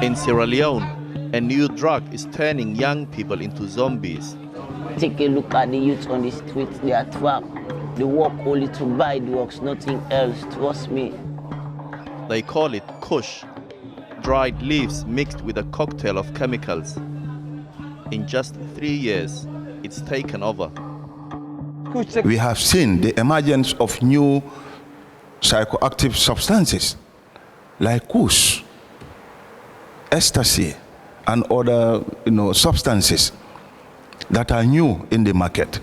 In Sierra Leone, a new drug is turning young people into zombies. Take a look at the youth on the streets, they are trapped. They work only to buy drugs, nothing else, trust me. They call it Kush, dried leaves mixed with a cocktail of chemicals. In just 3 years, it's taken over. We have seen the emergence of new psychoactive substances like Kush, ecstasy, and other substances that are new in the market.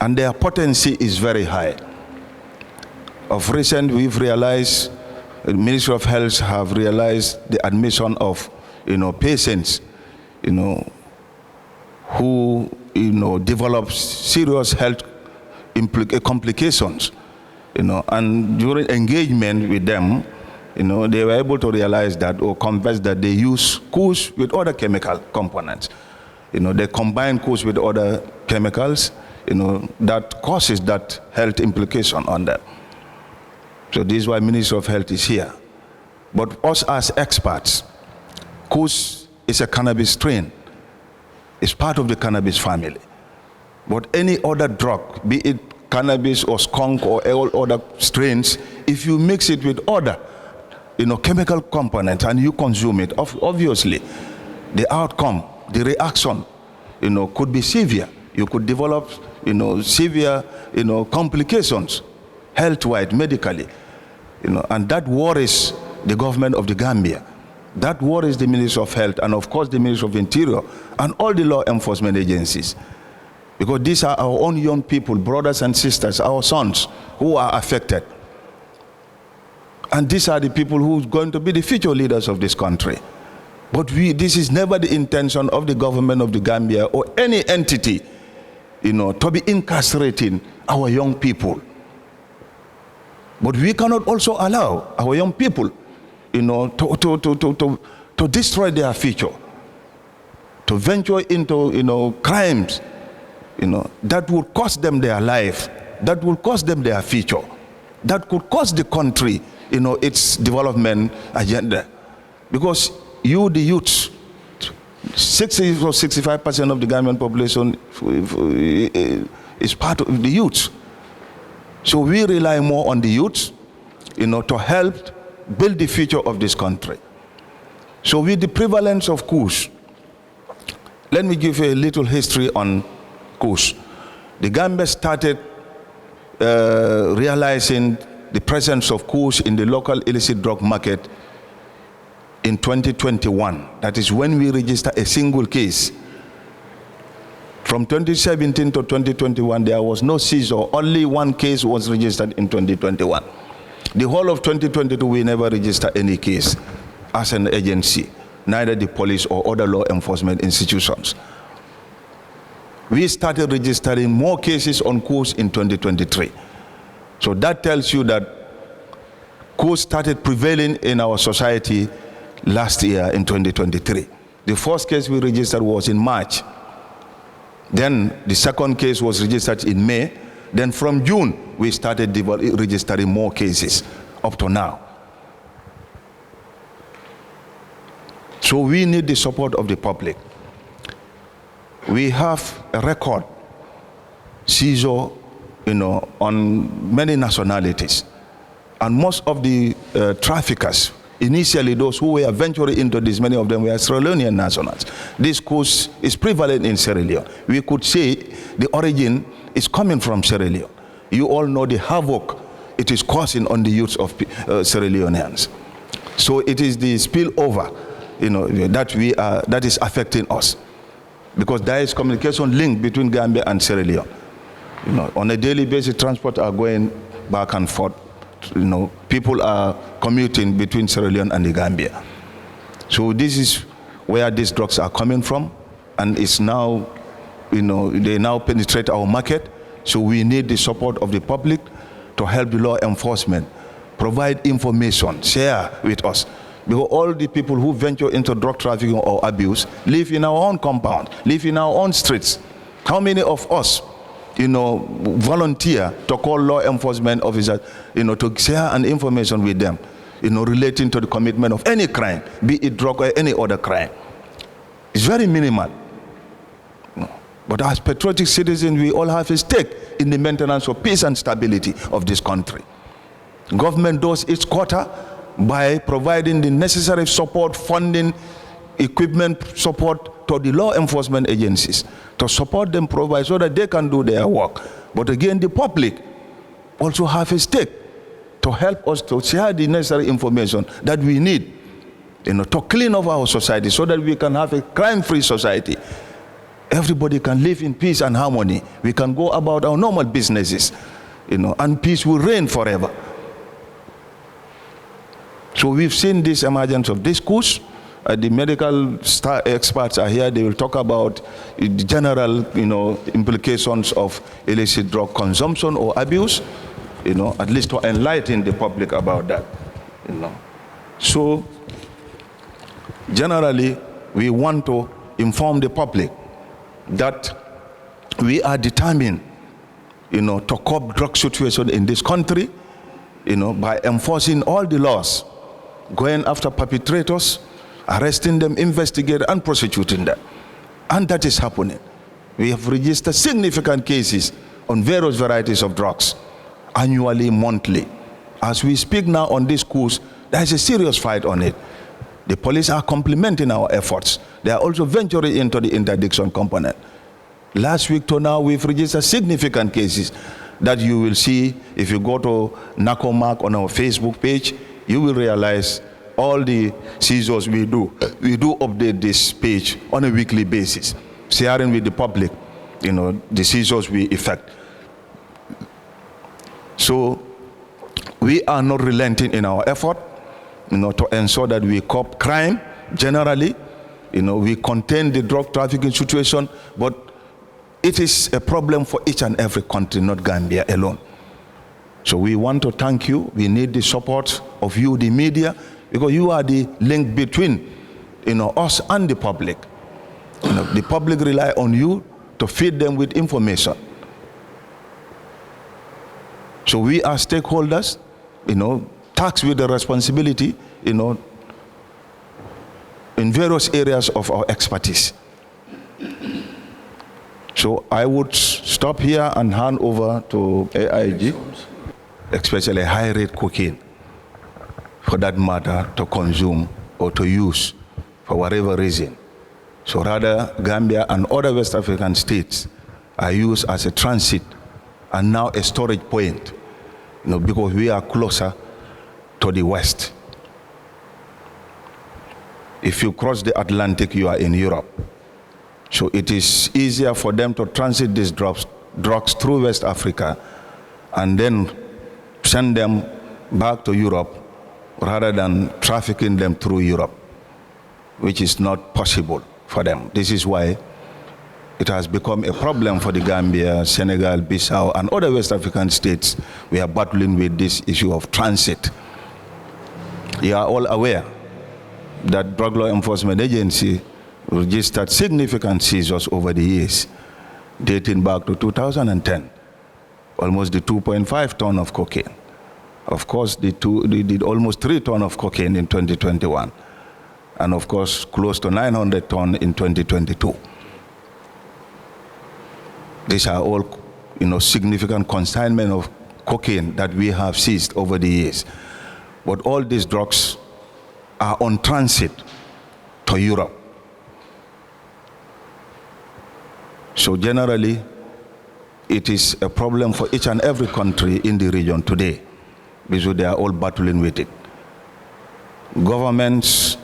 And their potency is very high. Of recent, we've realized, the Ministry of Health have realized the admission of patients who develop serious health complications, and during engagement with them, they were able to realize that or confess that they use Kush with other chemical components. They combine Kush with other chemicals, that causes that health implication on them. So this is why Ministry of Health is here. But us as experts, Kush is a cannabis strain. It's part of the cannabis family. But any other drug, be it cannabis or skunk or all other strains, if you mix it with other chemical components and you consume it, obviously the outcome, the reaction, could be severe. You could develop, severe, complications, health-wise, medically, and that worries the government of the Gambia. That worries the Ministry of Health and, of course, the Ministry of Interior and all the law enforcement agencies, because these are our own young people, brothers and sisters, our sons, who are affected. And these are the people who are going to be the future leaders of this country. But this is never the intention of the government of the Gambia or any entity, to be incarcerating our young people. But we cannot also allow our young people, to destroy their future, to venture into, crimes, that will cost them their life, that will cost them their future, that could cost the country, its development agenda. Because you, the youths, 60 or 65% of the Gambian population is part of the youths. So we rely more on the youths, to help build the future of this country. So with the prevalence of Kush, let me give you a little history on Kush. The Gambia started realizing the presence of Kush in the local illicit drug market in 2021. That is when we registered a single case. From 2017 to 2021, there was no seizure. Only one case was registered in 2021. The whole of 2022, we never registered any case as an agency, neither the police or other law enforcement institutions. We started registering more cases on Kush in 2023. So that tells you that Kush started prevailing in our society last year in 2023. The first case we registered was in March. Then the second case was registered in May. Then from June, we started registering more cases up to now. So we need the support of the public. We have a record seizure, on many nationalities. And most of the traffickers, initially those who were venturing into this, many of them were Sierra Leonean nationals. This Kush is prevalent in Sierra Leone. We could say the origin is coming from Sierra Leone. You all know the havoc it is causing on the youths of Sierra Leoneans. So it is the spillover, that is affecting us, because there is communication link between Gambia and Sierra Leone. On a daily basis, transport are going back and forth. People are commuting between Sierra Leone and the Gambia. So this is where these drugs are coming from, and it's now, they now penetrate our market. So we need the support of the public to help the law enforcement, provide information, share with us. Because all the people who venture into drug trafficking or abuse live in our own compound, live in our own streets. How many of us, volunteer to call law enforcement officers, to share an information with them? relating to the commitment of any crime, be it drug or any other crime. It's very minimal. But as patriotic citizens, we all have a stake in the maintenance of peace and stability of this country. Government does its quota by providing the necessary support, funding, equipment support to the law enforcement agencies, to support them, provide so that they can do their work. But again, the public also have a stake to help us to share the necessary information that we need, to clean up our society so that we can have a crime-free society. Everybody can live in peace and harmony. We can go about our normal businesses, and peace will reign forever. So we've seen this emergence of this Kush. The medical experts are here. They will talk about the general, implications of illicit drug consumption or abuse, at least to enlighten the public about that, So generally, we want to inform the public that we are determined, to curb drug situation in this country, by enforcing all the laws, going after perpetrators, arresting them, investigating and prosecuting them. And that is happening. We have registered significant cases on various varieties of drugs, annually, monthly. As we speak now on this course, there is a serious fight on it. The police are complementing our efforts. They are also venturing into the interdiction component. Last week to now, we've registered significant cases that you will see if you go to NACOMAC on our Facebook page. You will realize all the seizures we do. We do update this page on a weekly basis, sharing with the public, the seizures we effect. So we are not relenting in our effort, to ensure that we curb crime generally. We contain the drug trafficking situation, but it is a problem for each and every country, not Gambia alone. So we want to thank you. We need the support of you, the media, because you are the link between, us and the public. The public rely on you to feed them with information. So we are stakeholders, tasked with the responsibility, in various areas of our expertise. So I would stop here and hand over to AIG, especially high-rate cocaine, for that matter, to consume or to use for whatever reason. So rather, Gambia and other West African states are used as a transit and now a storage point, because we are closer to the West. If you cross the Atlantic, you are in Europe. So it is easier for them to transit these drugs through West Africa and then send them back to Europe rather than trafficking them through Europe, which is not possible for them. This is why it has become a problem for the Gambia, Senegal, Bissau, and other West African states. We are battling with this issue of transit. You are all aware that Drug Law Enforcement Agency registered significant seizures over the years, dating back to 2010, almost the 2.5 ton of cocaine. Of course, they did almost 3 ton of cocaine in 2021, and of course, close to 900 ton in 2022. These are all, significant consignment of cocaine that we have seized over the years. But all these drugs are on transit to Europe. So generally, it is a problem for each and every country in the region today, because they are all battling with it. Governments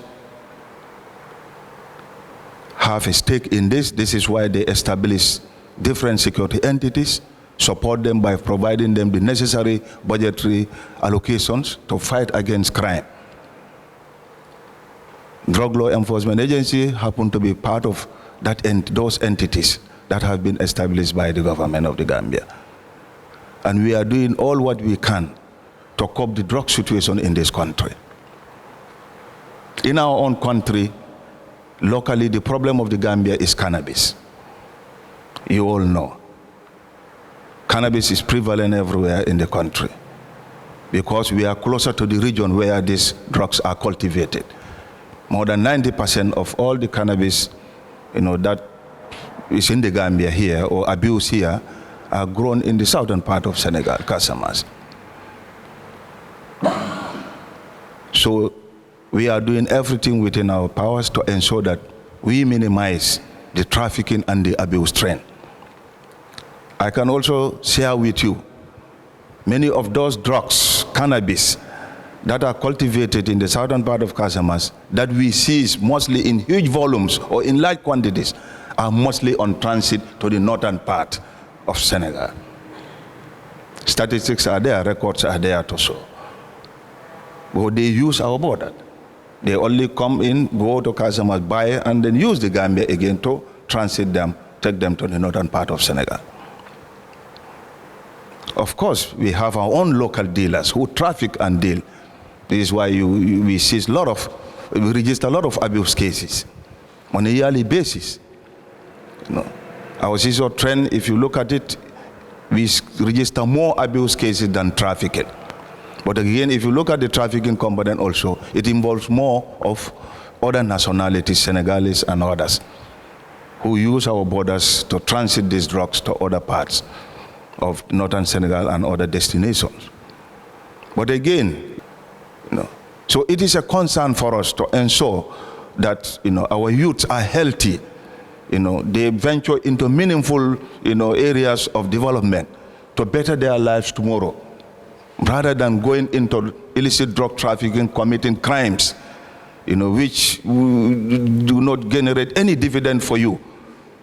have a stake in this. This is why they establish different security entities, support them by providing them the necessary budgetary allocations to fight against crime. Drug Law Enforcement Agency happen to be part of those entities that have been established by the government of the Gambia. And we are doing all what we can to curb the drug situation in this country. In our own country, locally, the problem of the Gambia is cannabis. You all know. Cannabis is prevalent everywhere in the country. because we are closer to the region where these drugs are cultivated. More than 90% of all the cannabis, that is in the Gambia here or abused here are grown in the southern part of Senegal, Casamance. So we are doing everything within our powers to ensure that we minimize the trafficking and the abuse trend. I can also share with you many of those drugs, cannabis, that are cultivated in the southern part of Casamance that we seize mostly in huge volumes or in large quantities are mostly on transit to the northern part of Senegal. Statistics are there, records are there to show. But they use our border. They only come in, go to Casamance, buy, and then use the Gambia again to transit them, take them to the northern part of Senegal. Of course, we have our own local dealers who traffic and deal. This is why we register a lot of abuse cases on a yearly basis. Our seizure trend, if you look at it, we register more abuse cases than trafficking. But again, if you look at the trafficking component also, it involves more of other nationalities, Senegalese and others, who use our borders to transit these drugs to other parts of northern Senegal and other destinations. But again, so it is a concern for us to ensure that our youths are healthy. They venture into meaningful areas of development to better their lives tomorrow, rather than going into illicit drug trafficking, committing crimes, which do not generate any dividend for you,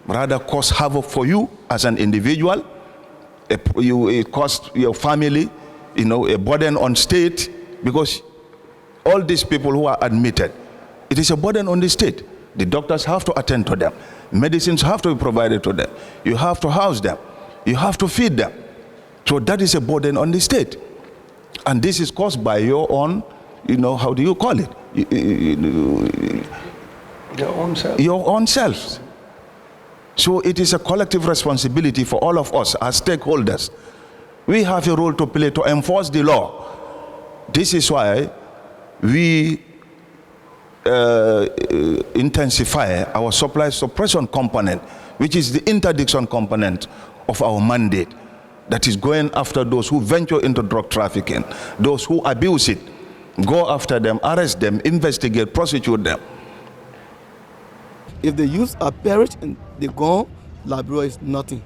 rather cause havoc for you as an individual. It costs your family, a burden on state, because all these people who are admitted, it is a burden on the state. The doctors have to attend to them. Medicines have to be provided to them. You have to house them. You have to feed them. So that is a burden on the state. And this is caused by your own, how do you call it? Your own self. Your own selves. So it is a collective responsibility for all of us as stakeholders. We have a role to play to enforce the law. This is why we intensify our supply suppression component, which is the interdiction component of our mandate, that is going after those who venture into drug trafficking, those who abuse it, go after them, arrest them, investigate, prosecute them. If the youth are perished and they're gone, Liberia is nothing.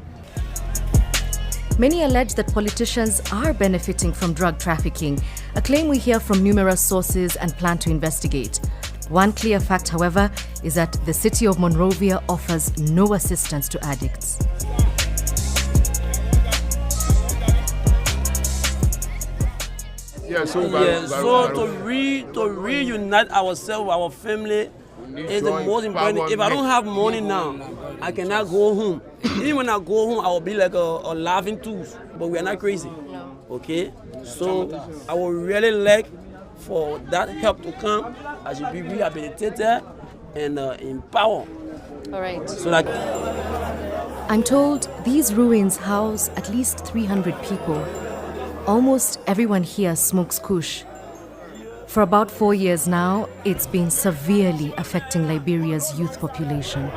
Many allege that politicians are benefiting from drug trafficking, a claim we hear from numerous sources and plan to investigate. One clear fact, however, is that the city of Monrovia offers no assistance to addicts. So to reunite ourselves, our family, is the most important. If I don't have money now, I cannot go home. Even when I go home, I will be like a laughing tooth. But we are not crazy. Okay? So I would really like for that help to come. I should be rehabilitated and empowered. All right. So that I'm told these ruins house at least 300 people. Almost everyone here smokes Kush. For about 4 years now, it's been severely affecting Liberia's youth population.